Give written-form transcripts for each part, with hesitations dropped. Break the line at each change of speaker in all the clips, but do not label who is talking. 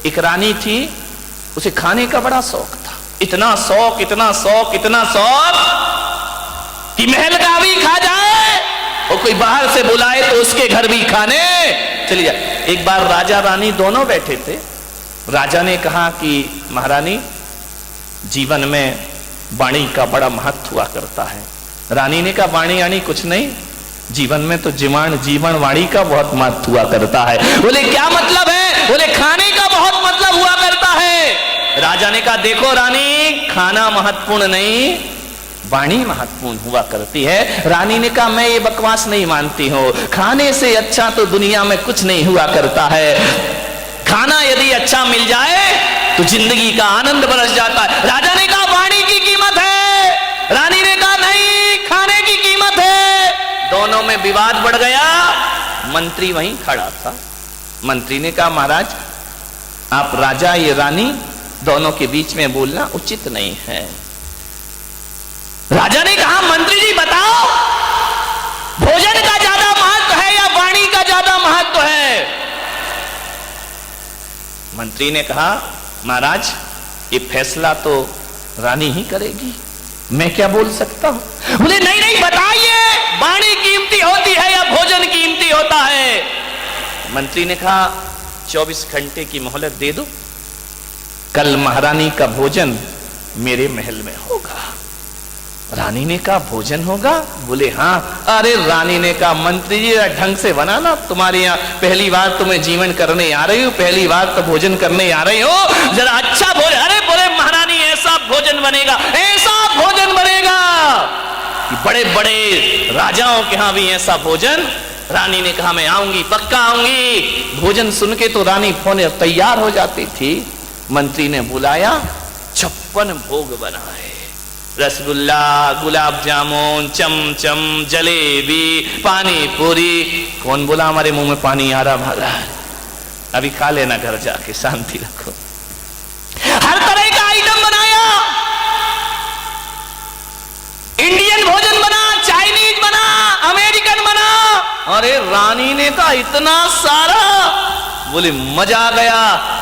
एक रानी थी, उसे खाने का बड़ा शौक था। इतना शौक, इतना शौक, इतना शौक कि महल का भी खा जाए और कोई बाहर से बुलाए तो उसके घर भी खाने चली जाए। एक बार राजा रानी दोनों बैठे थे। राजा ने कहा कि महारानी, जीवन में वाणी का बड़ा महत्व हुआ करता है। रानी ने कहा वाणी यानी कुछ नहीं, जीवन में तो जीवन वाणी का बहुत महत्व हुआ करता है। बोले क्या मतलब है? बोले खाने का बहुत मतलब हुआ करता है। राजा ने कहा देखो रानी, खाना महत्वपूर्ण नहीं, वाणी महत्वपूर्ण हुआ करती है। रानी ने कहा मैं ये बकवास नहीं मानती हूं, खाने से अच्छा तो दुनिया में कुछ नहीं हुआ करता है। खाना यदि अच्छा मिल जाए तो जिंदगी का आनंद बरस जाता है। राजा ने कहा वाणी की कीमत है, रानी ने कहा नहीं, खाने की कीमत है। दोनों में विवाद बढ़ गया। मंत्री वहीं खड़ा था। मंत्री ने कहा महाराज, आप राजा ये रानी दोनों के बीच में बोलना उचित नहीं है। राजा ने कहा मंत्री जी बताओ, भोजन का ज्यादा महत्व है या वाणी का ज्यादा महत्व है? मंत्री ने कहा महाराज, ये फैसला तो रानी ही करेगी, मैं क्या बोल सकता हूं। बोले नहीं नहीं बताइए, वाणी कीमती होती है या भोजन कीमती होता है? मंत्री ने कहा 24 घंटे की मोहलत दे दो, कल महारानी का भोजन मेरे महल में होगा। रानी ने कहा भोजन होगा? बोले हाँ। अरे रानी ने कहा मंत्री जी ढंग से बनाना, तुम्हारे यहाँ पहली बार तुम्हें जीवन करने आ रही हो, पहली बार तो भोजन करने आ रही हो, जरा अच्छा भोजन। अरे बोले महारानी ऐसा भोजन बनेगा, ऐसा भोजन बनेगा कि बड़े बड़े राजाओं के यहाँ भी ऐसा भोजन। रानी ने कहा मैं आऊंगी, पक्का आऊंगी। भोजन सुन के तो रानी फोन तैयार हो जाती थी। मंत्री ने बुलाया, 56 भोग बनाए, रसगुल्ला, गुलाब जामुन, चमचम, जलेबी, पानी पूरी। कौन बोला हमारे मुंह में पानी आ रहा भागा? अभी खा लेना घर जाके, शांति रखो। हर तरह का आइटम बनाया, इंडियन भोजन बना, चाइनीज बना, अमेरिकन बना। अरे रानी ने कहा इतना सारा, बोले मजा आ गया,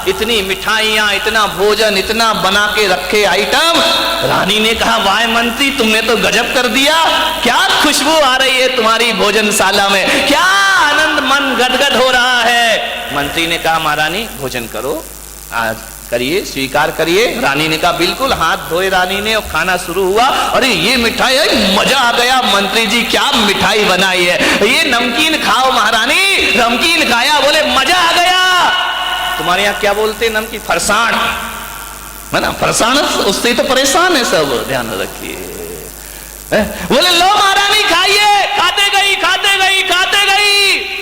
इतनी मिठाइयां, इतना भोजन, इतना बना के रखे आइटम। रानी ने कहा वाह मंत्री, तुमने तो गजब कर दिया, क्या खुशबू आ रही है तुम्हारी भोजनशाला में, क्या आनंद, मन गदगद हो रहा है। मंत्री ने कहा महारानी भोजन करो, आज करिए, स्वीकार करिए। रानी ने कहा बिल्कुल। हाथ धोए रानी ने और खाना शुरू हुआ। अरे ये मिठाई है, मजा आ गया मंत्री जी, क्या मिठाई बनाई है। ये नमकीन खाओ महारानी, नमकीन खाया, बोले मजा आ गया। तुम्हारे यहाँ क्या बोलते नमकीन? फरसाण है ना, फरसाण उससे तो परेशान है सब, ध्यान रखिए। बोले लो महारानी खाइए, खाते गई खाते गई खाते गई,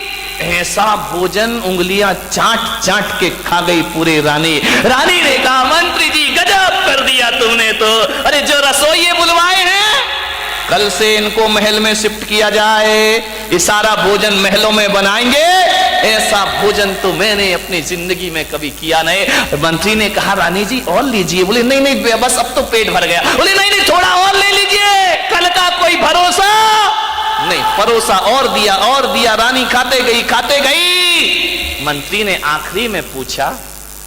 ऐसा भोजन उंगलियां चाट चाट के खा गई पूरे रानी। रानी ने कहा मंत्री जी गजब कर दिया तुमने तो। अरे जो रसोइये बुलवाए हैं, कल से इनको महल में शिफ्ट किया जाए, ये सारा भोजन महलों में बनाएंगे। ऐसा भोजन तो मैंने अपनी जिंदगी में कभी किया नहीं। मंत्री ने कहा रानी जी और लीजिए। बोले नहीं नहीं बस अब तो पेट भर गया। बोले नहीं नहीं थोड़ा और ले लीजिए, कल का कोई भरोसा नहीं। परोसा और दिया, रानी खाते गई खाते गई। मंत्री ने आखिरी में पूछा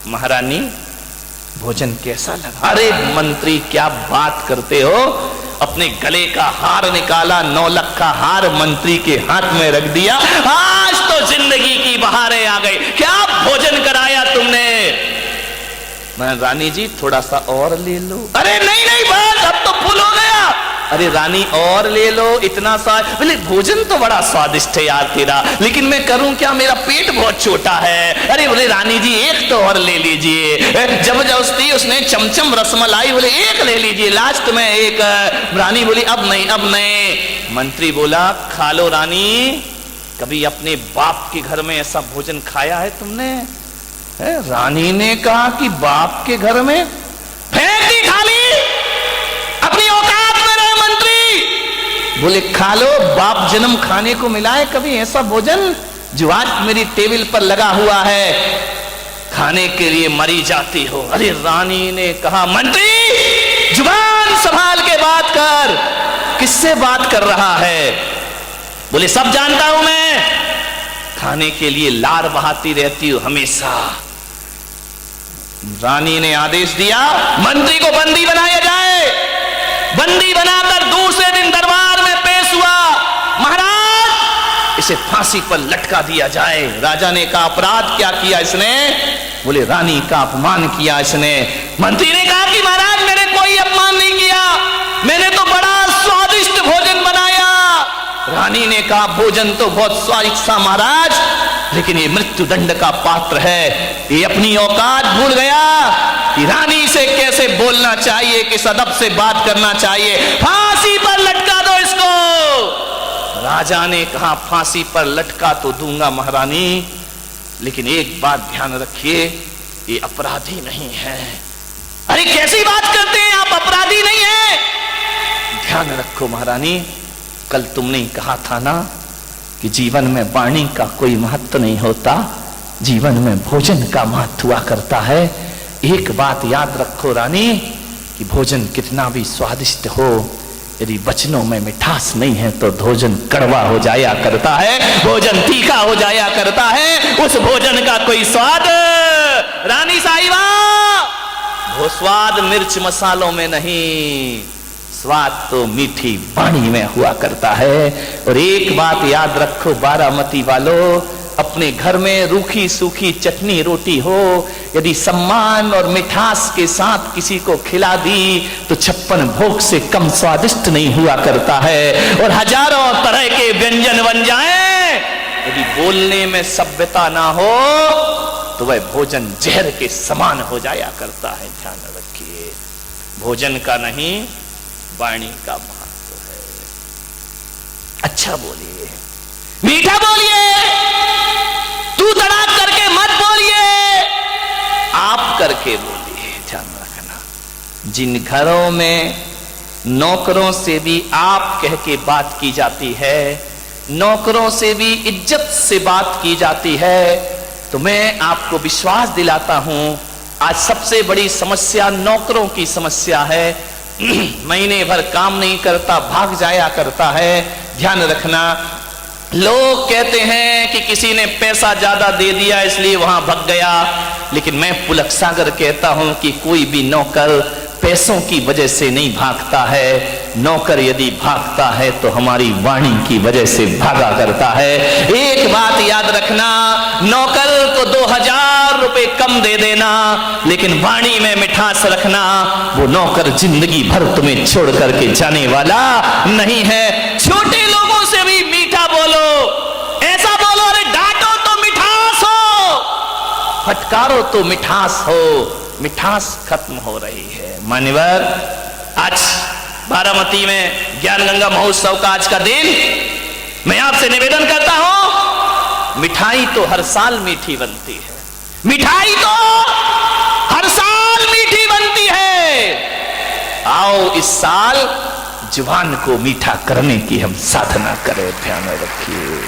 महारानी भोजन कैसा लगा? अरे मंत्री क्या बात करते हो, अपने गले का हार निकाला, 9 लाख का हार मंत्री के हाथ में रख दिया। आज तो जिंदगी की बहारें आ गई, क्या भोजन कराया तुमने। मैं रानी जी थोड़ा सा और ले लो। अरे नहीं नहीं बस अब तो फुल हो गया। अरे रानी और ले लो, इतना सा। बोले भोजन तो बड़ा स्वादिष्ट है यार तेरा, लेकिन मैं करूं क्या, मेरा पेट बहुत छोटा है। अरे बोले रानी जी एक तो और ले लीजिए। जबरदस्ती उसने चमचम रसमलाई, बोले एक ले लीजिए, लास्ट में एक। रानी बोली अब नहीं अब नहीं। मंत्री बोला खा लो रानी, कभी अपने बाप के घर में ऐसा भोजन खाया है तुमने? रानी ने कहा कि बाप के घर में? फेंक दी थाली, अपनी औकात में रहे मंत्री। बोले खा लो, बाप जन्म खाने को मिला है कभी ऐसा भोजन जो आज मेरी टेबल पर लगा हुआ है, खाने के लिए मरी जाती हो। अरे रानी ने कहा मंत्री जुबान संभाल के बात कर, किससे बात कर रहा है? बोले सब जानता हूं मैं, खाने के लिए लार बहाती रहती हूं हमेशा। रानी ने आदेश दिया मंत्री को बंदी बनाया जाए। बंदी बनाकर दूसरे दिन दरबार में पेश हुआ। महाराज इसे फांसी पर लटका दिया जाए। राजा ने कहा अपराध क्या किया इसने? बोले रानी का अपमान किया इसने। मंत्री ने कहा कि महाराज मैंने कोई अपमान नहीं किया, मैंने तो बड़ा स्वादिष्ट भोजन बनाया। रानी ने कहा भोजन तो बहुत स्वादिष्ट था महाराज, लेकिन ये मृत्यु दंड का पात्र है। ये अपनी औकात भूल गया कि रानी से कैसे बोलना चाहिए, किस अदब से बात करना चाहिए। फांसी पर लटका दो इसको। राजा ने कहा फांसी पर लटका तो दूंगा महारानी, लेकिन एक बात ध्यान रखिए, ये अपराधी नहीं है। अरे कैसी बात करते हैं आप, अपराधी नहीं है। ध्यान रखो महारानी, कल तुमने कहा था ना कि जीवन में वाणी का कोई महत्व नहीं होता, जीवन में भोजन का महत्व हुआ करता है। एक बात याद रखो रानी कि भोजन कितना भी स्वादिष्ट हो, यदि वचनों में मिठास नहीं है तो भोजन कड़वा हो जाया करता है, भोजन तीखा हो जाया करता है, उस भोजन का कोई स्वाद। रानी साहिबा, वो स्वाद मिर्च मसालों में नहीं, स्वाद तो मीठी वाणी में हुआ करता है। और एक बात याद रखो बारामती वालों, अपने घर में रूखी सूखी चटनी रोटी हो, यदि सम्मान और मिठास के साथ किसी को खिला दी तो 56 भोग से कम स्वादिष्ट नहीं हुआ करता है। और हजारों तरह के व्यंजन बन जाएं, यदि बोलने में सभ्यता ना हो तो वह भोजन जहर के समान हो जाया करता है। ध्यान रखिए, भोजन का नहीं वाणी का महत्व है। अच्छा बोलिए, मीठा बोलिए, तू तड़ाक करके मत बोलिए, आप करके बोलिए। ध्यान रखना, जिन घरों में नौकरों से भी आप कह के बात की जाती है, नौकरों से भी इज्जत से बात की जाती है, तो मैं आपको विश्वास दिलाता हूं आज सबसे बड़ी समस्या नौकरों की समस्या है। महीने भर काम नहीं करता, भाग जाया करता है। ध्यान रखना, लोग कहते हैं कि किसी ने पैसा ज्यादा दे दिया इसलिए वहां भाग गया, लेकिन मैं पुलक सागर कहता हूं कि कोई भी नौकर पैसों की वजह से नहीं भागता है। नौकर यदि भागता है तो हमारी वाणी की वजह से भागा करता है। एक बात याद रखना, नौकर को 2000 रुपए कम दे देना, लेकिन वाणी में मिठास रखना, वो नौकर जिंदगी भर तुम्हें छोड़ करके जाने वाला नहीं है। छोटे लोगों से भी मीठा बोलो, ऐसा बोलो अरे डांटो तो मिठास हो, फटकारो तो मिठास हो। मिठास खत्म हो रही है। मान्यवर, आज बारामती में ज्ञान गंगा महोत्सव का आज का दिन, मैं आपसे निवेदन करता हूं, मिठाई तो हर साल मीठी बनती है, मिठाई तो हर साल मीठी बनती है। आओ इस साल जुबान को मीठा करने की हम साधना करें। ध्यान रखिए,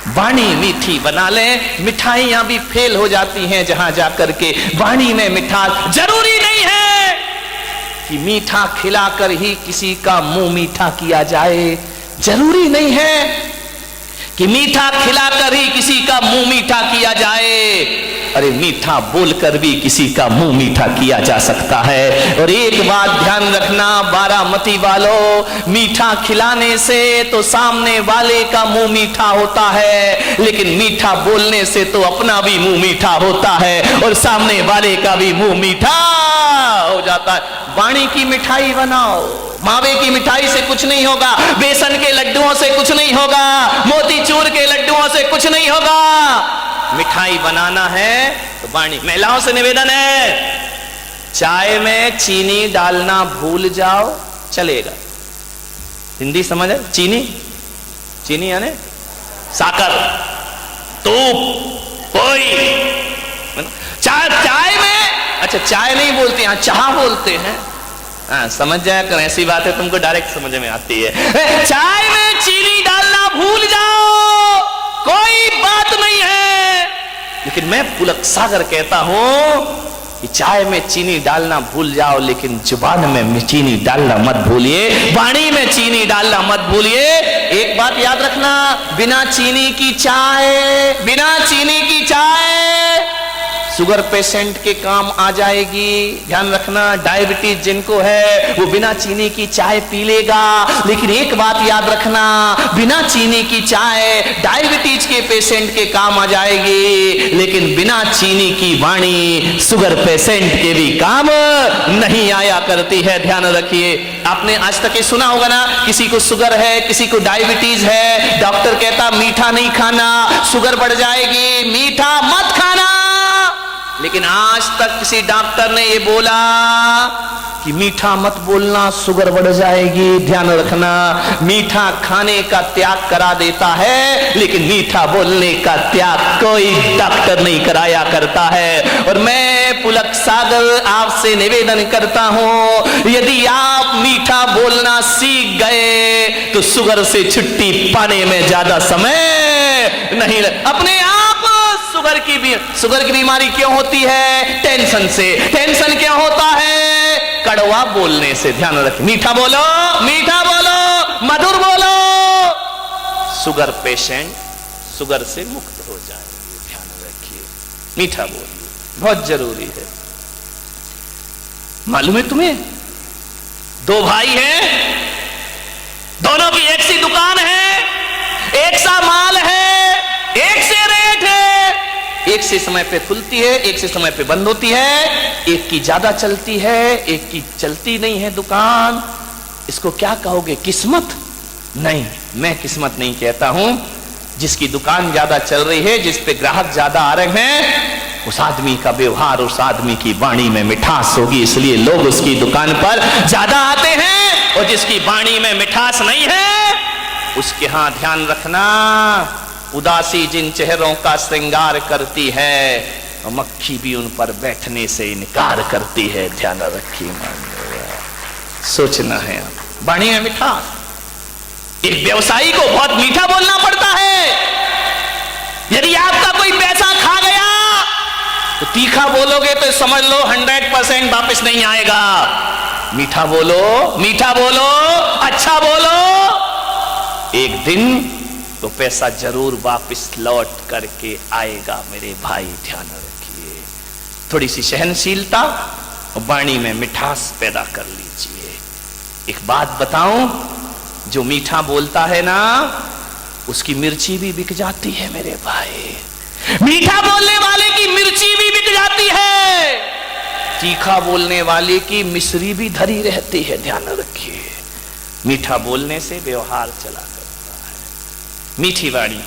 वाणी मीठी बना लें। मिठाइयां भी फेल हो जाती हैं जहां जाकर के। वाणी में मिठास, जरूरी नहीं है कि मीठा खिलाकर ही किसी का मुंह मीठा किया जाए, जरूरी नहीं है कि मीठा खिलाकर ही किसी का मुंह मीठा किया जाए। अरे मीठा बोलकर भी किसी का मुंह मीठा किया जा सकता है। और एक बात ध्यान रखना बारामती वालों, मीठा खिलाने से तो सामने वाले का मुंह मीठा होता है, लेकिन मीठा बोलने से तो अपना भी मुंह मीठा होता है और सामने वाले का भी मुंह मीठा हो जाता है। वाणी की मिठाई बनाओ, मावे की मिठाई से कुछ नहीं होगा, बेसन के लड्डुओं से कुछ नहीं होगा, मोतीचूर के लड्डुओं से कुछ नहीं होगा। मिठाई बनाना है तो वाणी। महिलाओं से निवेदन है, चाय में चीनी डालना भूल जाओ चलेगा। हिंदी समझ है? चीनी, चीनी यानी साकर, तूप, कोई चाय में, अच्छा चाय नहीं बोलते हैं, चाह बोलते हैं। हाँ समझ जाया कर, ऐसी बात है तुमको डायरेक्ट समझ में आती है। चाय में चीनी डालना भूल जाओ, कोई बात नहीं है, लेकिन मैं पुलक सागर कहता हूं कि चाय में चीनी डालना भूल जाओ, लेकिन जुबान में चीनी डालना मत भूलिए, वाणी में चीनी डालना मत भूलिए। एक बात याद रखना, बिना चीनी की चाय, बिना चीनी की चाय शुगर पेशेंट के काम आ जाएगी। ध्यान रखना, डायबिटीज जिनको है वो बिना चीनी की चाय पी लेगा, लेकिन एक बात याद रखना, बिना चीनी की चाय डायबिटीज के पेशेंट के काम आ जाएगी, लेकिन बिना चीनी की वाणी शुगर पेशेंट के भी काम नहीं आया करती है। ध्यान रखिए। आपने आज तक ये सुना होगा ना, किसी को शुगर है, किसी को डायबिटीज है, डॉक्टर कहता मीठा नहीं खाना, शुगर बढ़ जाएगी, मीठा मत खाना। लेकिन आज तक किसी डॉक्टर ने ये बोला कि मीठा मत बोलना, शुगर बढ़ जाएगी। ध्यान रखना, मीठा खाने का त्याग करा देता है, लेकिन मीठा बोलने का त्याग कोई डॉक्टर नहीं कराया करता है। और मैं पुलक सागर आपसे निवेदन करता हूं, यदि आप मीठा बोलना सीख गए तो शुगर से छुट्टी पाने में ज्यादा समय नहीं लग। अपने आप शुगर की बीमारी क्यों होती है? टेंशन से। टेंशन क्या होता है? कड़वा बोलने से। ध्यान रखें, मीठा बोलो, मीठा बोलो, मधुर बोलो, शुगर पेशेंट शुगर से मुक्त हो जाएंगे। ध्यान रखिए, मीठा बोलिए, बहुत जरूरी है। मालूम है तुम्हें, दो भाई हैं, दोनों की एक सी दुकान है, एक सा माल है, एक से रेट है, एक से समय पे खुलती है, एक से समय पे बंद होती है, एक की ज्यादा चलती है, एक की चलती नहीं है दुकान। इसको क्या कहोगे? किस्मत? नहीं, मैं किस्मत नहीं कहता हूं। जिसकी दुकान ज्यादा चल रही है, जिस पे ग्राहक ज्यादा आ रहे हैं, उस आदमी का व्यवहार, उस आदमी की वाणी में मिठास होगी, इसलिए लोग उसकी दुकान पर ज्यादा आते हैं। और जिसकी वाणी में मिठास नहीं है, उसके यहां ध्यान रखना, उदासी जिन चेहरों का श्रृंगार करती है, मक्खी भी उन पर बैठने से इनकार करती है। ध्यान रखिए, सोचना है। वाणी में मिठास, एक व्यवसायी को बहुत मीठा बोलना पड़ता है। यदि आपका कोई पैसा खा गया तो तीखा बोलोगे तो समझ लो 100% वापस नहीं आएगा। मीठा बोलो, मीठा बोलो, अच्छा बोलो, एक दिन तो पैसा जरूर वापस लौट करके आएगा मेरे भाई। ध्यान रखिए, थोड़ी सी सहनशीलता और वाणी में मिठास पैदा कर लीजिए। एक बात बताऊं, जो मीठा बोलता है ना, उसकी मिर्ची भी बिक जाती है मेरे भाई। मीठा बोलने वाले की मिर्ची भी बिक जाती है, तीखा बोलने वाले की मिश्री भी धरी रहती है। ध्यान रखिए, मीठा बोलने से व्यवहार चला करता है, मीठी वाणी।